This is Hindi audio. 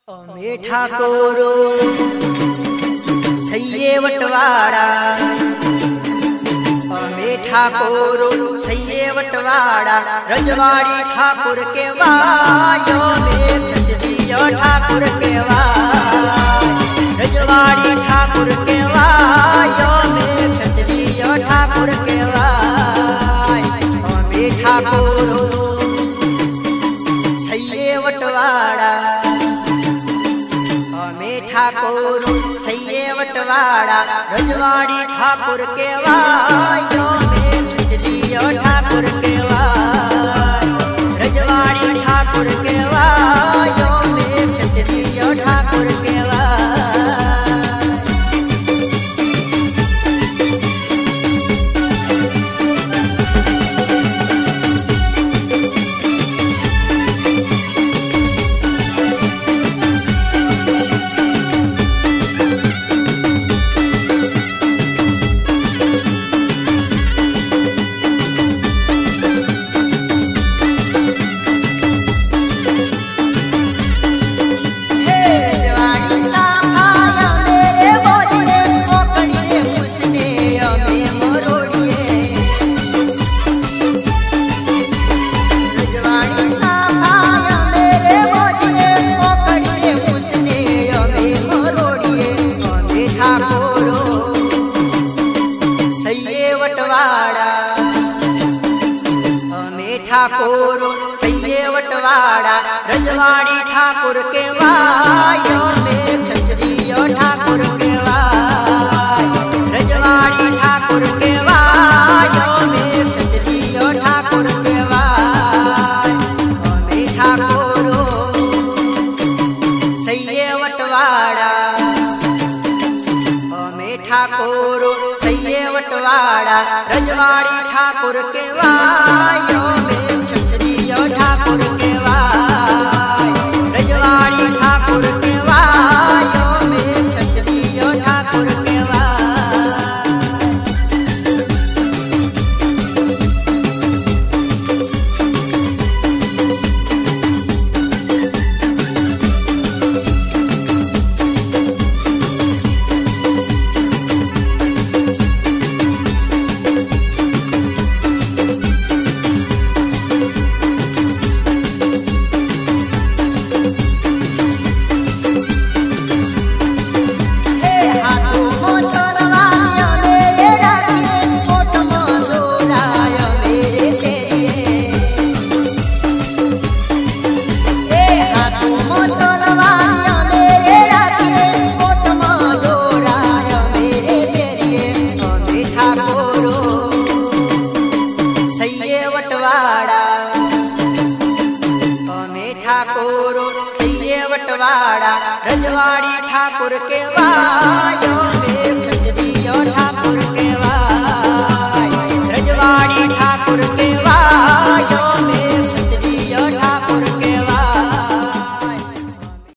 अमे ठाकोरो सैये वटवाड़ा, अमे ठाकोरो सैये वटवाड़ा, रजवाड़ी ठाकुर के वायो में चंद्रियो ठाकुर के वाय, रजवाड़ी ठाकुर के वायो में चंद्रियो ठाकुर के वाय। अमे ठाकोरो सैये वटवाड़ा, अमे ठाकोरो सैये वटवाड़ा, रजवाड़ी ठाकुर के वायो में चंद्रियो ठाकुर के वाय, रजवाड़ी ठाकुर के वायो में चंद्रियो ठाकुर के वाय। ठाकोरो सैये वटवाड़ा, रजवाड़ी ठाकुर के वायो में चंद्रियो ठाकुर के वाय, रजवाड़ी ठाकुर के वायो में चंद्रियो ठाकुर के वाय। अमे ठाकोरो सैये वटवाड़ा, अमे ठाकोरो सैये वटवाड़ा, रजवाड़ी ठाकुर के वायो ठाकुर के वाय, रजवाड़ी ठाकुर के वायो में चंद्रियो ठाकुर के वाय। ठाकोरो सैये वटवाड़ा, रजवाड़ी ठाकुर के वायो में